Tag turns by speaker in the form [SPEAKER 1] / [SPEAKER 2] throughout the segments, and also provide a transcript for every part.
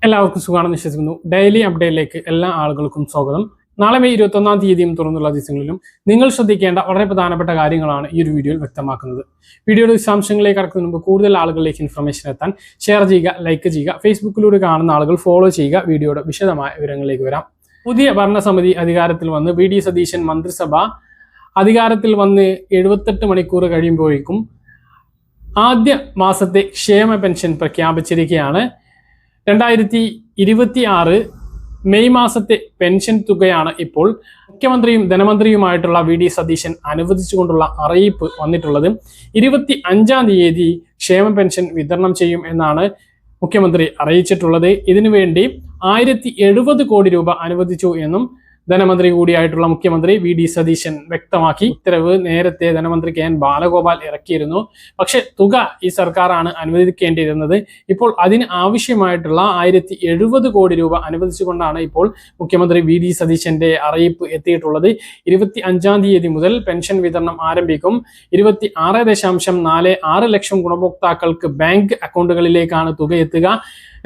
[SPEAKER 1] എല്ലാവർക്കും സുഖമാണെന്ന് വിശ്വസിക്കുന്നു. ഡെയിലി അപ്ഡേറ്റിലേക്ക് എല്ലാ ആളുകൾക്കും സ്വാഗതം. നാളെ മെയ് 21-ാം തീയതിയും തുറന്നുള്ള ദിവസങ്ങളിലും നിങ്ങൾ ശ്രദ്ധിക്കേണ്ട വളരെ പ്രധാനപ്പെട്ട കാര്യങ്ങളാണ് ഈ ഒരു വീഡിയോയിൽ വ്യക്തമാക്കുന്നത്. വീഡിയോയുടെ വിശദാംശങ്ങളിലേക്ക് കടക്കുന്നതിന് മുമ്പ് കൂടുതൽ ആളുകളിലേക്ക് ഇൻഫർമേഷൻ എത്താൻ ഷെയർ ചെയ്യുക, ലൈക്ക് ചെയ്യുക, ഫേസ്ബുക്കിലൂടെ കാണുന്ന ആളുകൾ ഫോളോ ചെയ്യുക. വീഡിയോയുടെ വിശദമായ വിവരങ്ങളിലേക്ക് വരാം. പുതിയ ഭരണസമിതി അധികാരത്തിൽ വന്ന് വി.ഡി. സതീശൻ മന്ത്രിസഭ അധികാരത്തിൽ വന്ന് 78 മണിക്കൂർ കഴിയുമ്പോഴേക്കും ആദ്യ മാസത്തെ ക്ഷേമ പെൻഷൻ പ്രഖ്യാപിച്ചിരിക്കുകയാണ്. 2026 മെയ് മാസത്തെ പെൻഷൻ തുകയാണ് ഇപ്പോൾ മുഖ്യമന്ത്രിയും ധനമന്ത്രിയുമായിട്ടുള്ള വി.ഡി. സതീശൻ അനുവദിച്ചുകൊണ്ടുള്ള അറിയിപ്പ് വന്നിട്ടുള്ളത്. 25-ാം തീയതി ക്ഷേമ പെൻഷൻ വിതരണം ചെയ്യും എന്നാണ് മുഖ്യമന്ത്രി അറിയിച്ചിട്ടുള്ളത്. ഇതിനുവേണ്ടി 1070 കോടി രൂപ അനുവദിച്ചു എന്നും ധനമന്ത്രി കൂടിയായിട്ടുള്ള മുഖ്യമന്ത്രി വി.ഡി. സതീശൻ വ്യക്തമാക്കി. ഉത്തരവ് നേരത്തെ ധനമന്ത്രി കെ.എൻ. ബാലഗോപാൽ ഇറക്കിയിരുന്നു. പക്ഷെ തുക ഈ സർക്കാരാണ് അനുവദിക്കേണ്ടിയിരുന്നത്. ഇപ്പോൾ അതിന് ആവശ്യമായിട്ടുള്ള 1070 കോടി രൂപ അനുവദിച്ചുകൊണ്ടാണ് ഇപ്പോൾ മുഖ്യമന്ത്രി വി.ഡി. സതീശന്റെ അറിയിപ്പ് എത്തിയിട്ടുള്ളത്. 25-ാം തീയതി മുതൽ പെൻഷൻ വിതരണം ആരംഭിക്കും. 26.46 ലക്ഷം ഗുണഭോക്താക്കൾക്ക് ബാങ്ക് അക്കൗണ്ടുകളിലേക്കാണ് തുക എത്തുക.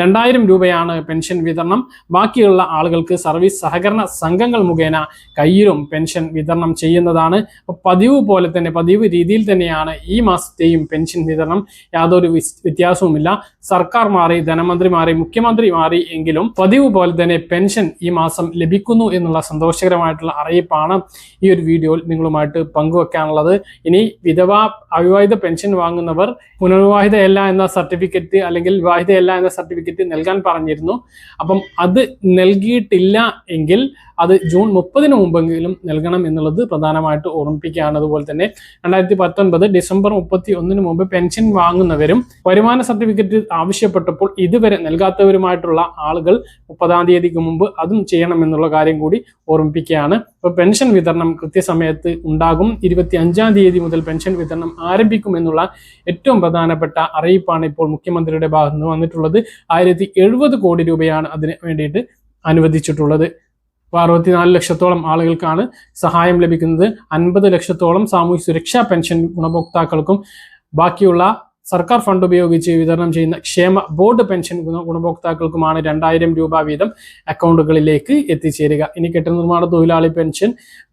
[SPEAKER 1] 2000 രൂപയാണ് പെൻഷൻ വിതരണം. ബാക്കിയുള്ള ആളുകൾക്ക് സർവീസ് സഹകരണ സംഘങ്ങൾ മുഖേന കയ്യിലും പെൻഷൻ വിതരണം ചെയ്യുന്നതാണ്. പതിവ് പോലെ തന്നെ, പതിവ് രീതിയിൽ തന്നെയാണ് ഈ മാസത്തെയും പെൻഷൻ വിതരണം. യാതൊരു വ്യത്യാസവുമില്ല. സർക്കാർ മാറി, ധനമന്ത്രി മാറി, മുഖ്യമന്ത്രി മാറി എങ്കിലും പതിവ് പോലെ തന്നെ പെൻഷൻ ഈ മാസം ലഭിക്കുന്നു എന്നുള്ള സന്തോഷകരമായിട്ടുള്ള അറിയിപ്പാണ് ഈ ഒരു വീഡിയോയിൽ നിങ്ങളുമായിട്ട് പങ്കുവെക്കാനുള്ളത്. ഇനി അവിവാഹിത പെൻഷൻ വാങ്ങുന്നവർ പുനർവിവാഹിതയല്ല എന്ന സർട്ടിഫിക്കറ്റ് അല്ലെങ്കിൽ വിവാഹിതയല്ല എന്ന സർട്ടിഫിക്കറ്റ് നൽകാൻ പറഞ്ഞിരുന്നു. അപ്പം അത് നൽകിയിട്ടില്ല എങ്കിൽ അത് ജൂൺ 30-ന് മുമ്പെങ്കിലും നൽകണം എന്നുള്ളത് പ്രധാനമായിട്ട് ഓർമ്മിപ്പിക്കുകയാണ്. അതുപോലെ തന്നെ 2019 ഡിസംബർ 31-ന് മുമ്പ് പെൻഷൻ വാങ്ങുന്നവരും വരുമാന സർട്ടിഫിക്കറ്റ് ആവശ്യപ്പെട്ടപ്പോൾ ഇതുവരെ നൽകാത്തവരുമായിട്ടുള്ള ആളുകൾ 30-ാം തീയതിക്ക് മുമ്പ് അതും ചെയ്യണമെന്നുള്ള കാര്യം കൂടി ഓർമ്മിപ്പിക്കുകയാണ്. അപ്പോൾ പെൻഷൻ വിതരണം കൃത്യസമയത്ത് ഉണ്ടാകും. 25-ാം തീയതി മുതൽ പെൻഷൻ വിതരണം ആരംഭിക്കും എന്നുള്ള ഏറ്റവും പ്രധാനപ്പെട്ട അറിയിപ്പാണ് ഇപ്പോൾ മുഖ്യമന്ത്രിയുടെ ഭാഗത്ത് നിന്ന് വന്നിട്ടുള്ളത്. 1070 കോടി രൂപയാണ് അതിന് വേണ്ടിയിട്ട് അനുവദിച്ചിട്ടുള്ളത്. 64 ലക്ഷത്തോളം ആളുകൾക്കാണ് സഹായം ലഭിക്കുന്നത്. 50 ലക്ഷത്തോളം സാമൂഹ്യ സുരക്ഷാ പെൻഷൻ ഗുണഭോക്താക്കൾക്കും ബാക്കിയുള്ള സർക്കാർ ഫണ്ട് ഉപയോഗിച്ച് വിതരണം ചെയ്യുന്ന ക്ഷേമ ബോർഡ് പെൻഷൻ ഗുണഭോക്താക്കൾക്കുമാണ് 2000 രൂപ വീതം അക്കൗണ്ടുകളിലേക്ക് എത്തിച്ചേരുക. ഇനി കെട്ടിട നിർമ്മാണ തൊഴിലാളി പെൻഷൻ,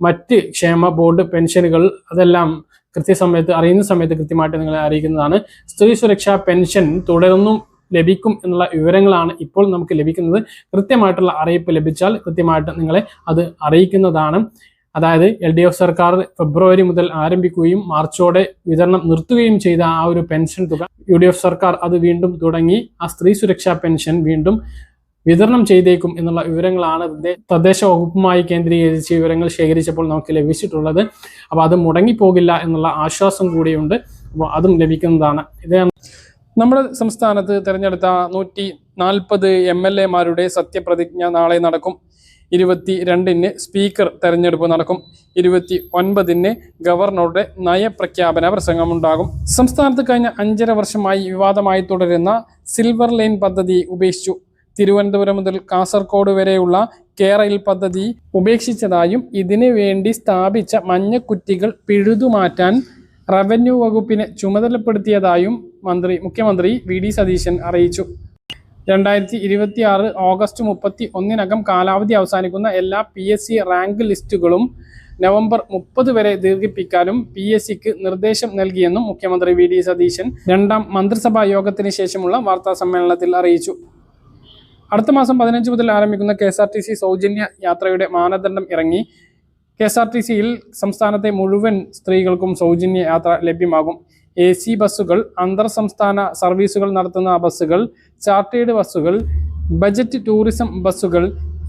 [SPEAKER 1] മറ്റ് ക്ഷേമ ബോർഡ് പെൻഷനുകൾ അതെല്ലാം കൃത്യസമയത്ത് അറിയുന്ന സമയത്ത് കൃത്യമായിട്ട് നിങ്ങളെ അറിയിക്കുന്നതാണ്. സ്ത്രീ സുരക്ഷാ പെൻഷൻ തുടർന്നും ലഭിക്കും എന്നുള്ള വിവരങ്ങളാണ് ഇപ്പോൾ നമുക്ക് ലഭിക്കുന്നത്. കൃത്യമായിട്ടുള്ള അറിയിപ്പ് ലഭിച്ചാൽ കൃത്യമായിട്ട് നിങ്ങളെ അത് അറിയിക്കുന്നതാണ്. അതായത് LDF സർക്കാർ ഫെബ്രുവരി മുതൽ ആരംഭിക്കുകയും മാർച്ചോടെ വിതരണം നിർത്തുകയും ചെയ്ത ആ ഒരു പെൻഷൻ തുക UDF സർക്കാർ അത് വീണ്ടും തുടങ്ങി ആ സ്ത്രീ സുരക്ഷാ പെൻഷൻ വീണ്ടും വിതരണം ചെയ്തേക്കും എന്നുള്ള വിവരങ്ങളാണ് തദ്ദേശ വകുപ്പുമായി കേന്ദ്രീകരിച്ച് വിവരങ്ങൾ ശേഖരിച്ചപ്പോൾ നമുക്ക് ലഭിച്ചിട്ടുള്ളത്. അപ്പോൾ അത് മുടങ്ങിപ്പോകില്ല എന്നുള്ള ആശ്വാസം കൂടിയുണ്ട്. അപ്പോൾ അതും ലഭിക്കുന്നതാണ്. ഇതാണ് നമ്മുടെ സംസ്ഥാനത്ത് തിരഞ്ഞെടുത്ത 140 MLA-മാരുടെ സത്യപ്രതിജ്ഞ നാളെ നടക്കും. 22-ന് സ്പീക്കർ തെരഞ്ഞെടുപ്പ് നടക്കും. 29-ന് ഗവർണറുടെ നയപ്രഖ്യാപന പ്രസംഗമുണ്ടാകും. സംസ്ഥാനത്ത് കഴിഞ്ഞ 5.5 വർഷമായി വിവാദമായി തുടരുന്ന സിൽവർ ലൈൻ പദ്ധതി ഉപേക്ഷിച്ചു. തിരുവനന്തപുരം മുതൽ കാസർഗോഡ് വരെയുള്ള കേരയിൽ പദ്ധതി ഉപേക്ഷിച്ചതായും ഇതിനു വേണ്ടി സ്ഥാപിച്ച മഞ്ഞക്കുറ്റികൾ പിഴുതുമാറ്റാൻ റവന്യൂ വകുപ്പിനെ ചുമതലപ്പെടുത്തിയതായും മുഖ്യമന്ത്രി വി.ഡി. സതീശൻ അറിയിച്ചു. 2026 ഓഗസ്റ്റ് 31-നകം കാലാവധി അവസാനിക്കുന്ന എല്ലാ PSC റാങ്ക് ലിസ്റ്റുകളും നവംബർ 30 വരെ ദീർഘിപ്പിക്കാനും PSCക്ക് നിർദ്ദേശം നൽകിയെന്നും മുഖ്യമന്ത്രി വി.ഡി. സതീശൻ 2ാം മന്ത്രിസഭാ യോഗത്തിന് ശേഷമുള്ള വാർത്താ സമ്മേളനത്തിൽ അറിയിച്ചു. അടുത്ത മാസം 15 മുതൽ ആരംഭിക്കുന്ന KSRTC സൗജന്യ യാത്രയുടെ മാനദണ്ഡം ഇറങ്ങി. KSRTCയിൽ സംസ്ഥാനത്തെ മുഴുവൻ സ്ത്രീകൾക്കും സൗജന്യ യാത്ര ലഭ്യമാകും. AC ബസ്സുകൾ, അന്തർ സംസ്ഥാന സർവീസുകൾ നടത്തുന്ന ബസ്സുകൾ, ചാർട്ടേഡ് ബസ്സുകൾ, ബജറ്റ് ടൂറിസം ബസ്സുകൾ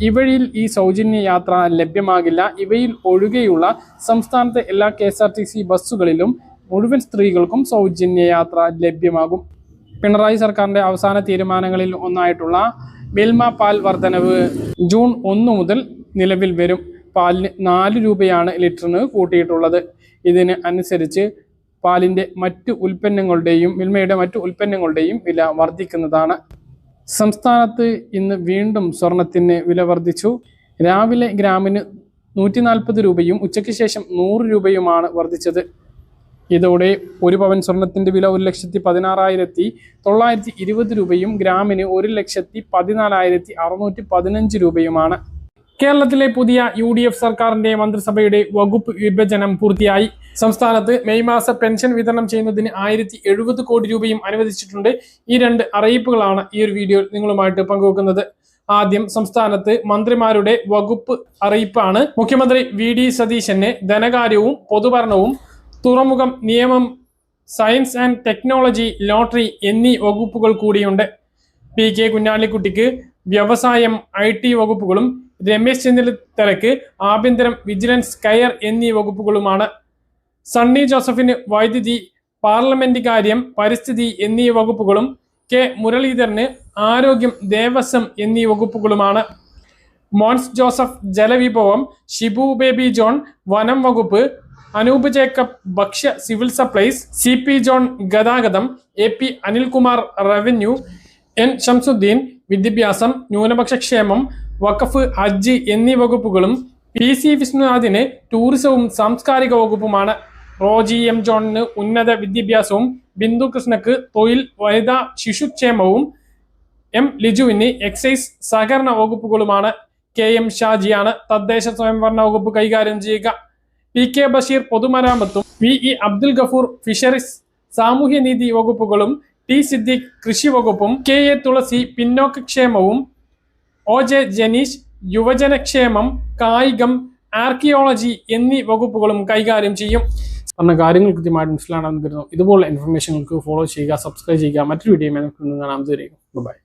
[SPEAKER 1] ഇവയിൽ ഈ സൗജന്യ യാത്ര ലഭ്യമാകില്ല. ഇവയിൽ ഒഴികെയുള്ള സംസ്ഥാനത്തെ എല്ലാ KSRTC ബസ്സുകളിലും മുഴുവൻ സ്ത്രീകൾക്കും സൗജന്യ യാത്ര ലഭ്യമാകും. പിണറായി സർക്കാരിൻ്റെ അവസാന തീരുമാനങ്ങളിൽ ഒന്നായിട്ടുള്ള മിൽമ പാൽ വർധനവ് ജൂൺ 1 മുതൽ നിലവിൽ വരും. പാലിന് 4 രൂപയാണ് ലിറ്ററിന് കൂട്ടിയിട്ടുള്ളത്. ഇതിന് അനുസരിച്ച് പാലിൻ്റെ മറ്റു ഉൽപ്പന്നങ്ങളുടെയും മിൽമയുടെ മറ്റു ഉൽപ്പന്നങ്ങളുടെയും വില വർദ്ധിക്കുന്നതാണ്. സംസ്ഥാനത്ത് ഇന്ന് വീണ്ടും സ്വർണത്തിന് വില വർദ്ധിച്ചു. രാവിലെ ഗ്രാമിന് 140 രൂപയും ഉച്ചയ്ക്ക് ശേഷം 100 രൂപയുമാണ് വർദ്ധിച്ചത്. ഇതോടെ ഒരു പവൻ സ്വർണത്തിന്റെ വില 1,16,920 രൂപയും ഗ്രാമിന് 1,14,615 രൂപയുമാണ്. കേരളത്തിലെ പുതിയ UDF സർക്കാരിന്റെ മന്ത്രിസഭയുടെ വകുപ്പ് വിഭജനം പൂർത്തിയായി. സംസ്ഥാനത്ത് മെയ് മാസ പെൻഷൻ വിതരണം ചെയ്യുന്നതിന് 1,070 കോടി രൂപയും അനുവദിച്ചിട്ടുണ്ട്. ഈ രണ്ട് അറിയിപ്പുകളാണ് ഈ ഒരു വീഡിയോയിൽ നിങ്ങളുമായിട്ട് പങ്കുവെക്കുന്നത്. ആദ്യം സംസ്ഥാനത്ത് മന്ത്രിമാരുടെ വകുപ്പ് അറിയിപ്പാണ്. മുഖ്യമന്ത്രി VD സതീശന് ധനകാര്യവും പൊതുഭരണവും, തുറമുഖം, നിയമം, സയൻസ് ആൻഡ് ടെക്നോളജി, ലോട്ടറി എന്നീ വകുപ്പുകൾ കൂടിയുണ്ട്. PK കുഞ്ഞാലിക്കുട്ടിക്ക് വ്യവസായം, IT വകുപ്പുകളും, രമേശ് ചെന്നിത്തലയ്ക്ക് ആഭ്യന്തരം, വിജിലൻസ്, കയർ എന്നീ വകുപ്പുകളുമാണ്. സണ്ണി ജോസഫിന് വൈദ്യുതി, പാർലമെന്റ് കാര്യം, പരിസ്ഥിതി എന്നീ വകുപ്പുകളും, K മുരളീധരന് ആരോഗ്യം, ദേവസ്വം എന്നീ വകുപ്പുകളുമാണ്. മോൻസ് ജോസഫ് ജലവിഭവം, ഷിബു ബേബി ജോൺ വനം വകുപ്പ്, അനൂപ് ജേക്കബ് ഭക്ഷ്യ സിവിൽ സപ്ലൈസ്, CP ജോൺ ഗതാഗതം, AP Anilkumar revenue, N Shamsuddin വിദ്യാഭ്യാസം, ന്യൂനപക്ഷ ക്ഷേമം, വഖഫ്, ഹജ്ജ് എന്നീ വകുപ്പുകളും, PC വിഷ്ണുനാഥിന് ടൂറിസവും സാംസ്കാരിക വകുപ്പുമാണ്. റോജി M ജോണിന് ഉന്നത വിദ്യാഭ്യാസവും, ബിന്ദു കൃഷ്ണക്ക് തൊഴിൽ, വനിതാ ശിശുക്ഷേമവും, M ലിജുവിന് എക്സൈസ് സഹകരണ വകുപ്പുകളുമാണ്. KM ഷാജിയാണ് തദ്ദേശ സ്വയംഭരണ വകുപ്പ് കൈകാര്യം ചെയ്യുക. PK ബഷീർ പൊതുമരാമത്തും, VE അബ്ദുൽ ഗഫൂർ ഫിഷറീസ് സാമൂഹ്യനീതി വകുപ്പുകളും, T സിദ്ദീഖ് കൃഷി വകുപ്പും, KA തുളസി പിന്നോക്കക്ഷേമവും, OJ ജനീഷ് യുവജനക്ഷേമം, കായികം, ആർക്കിയോളജി എന്നീ വകുപ്പുകളും കൈകാര്യം ചെയ്യും. പറഞ്ഞ കാര്യങ്ങൾ കൃത്യമായിട്ട് മനസ്സിലാണെന്ന് കരുതുന്നു. ഇതുപോലുള്ള ഇൻഫർമേഷനുകൾക്ക് ഫോളോ ചെയ്യുക, സബ്സ്ക്രൈബ് ചെയ്യുക. മറ്റൊരു വീഡിയോ കാണാം. ബൈ.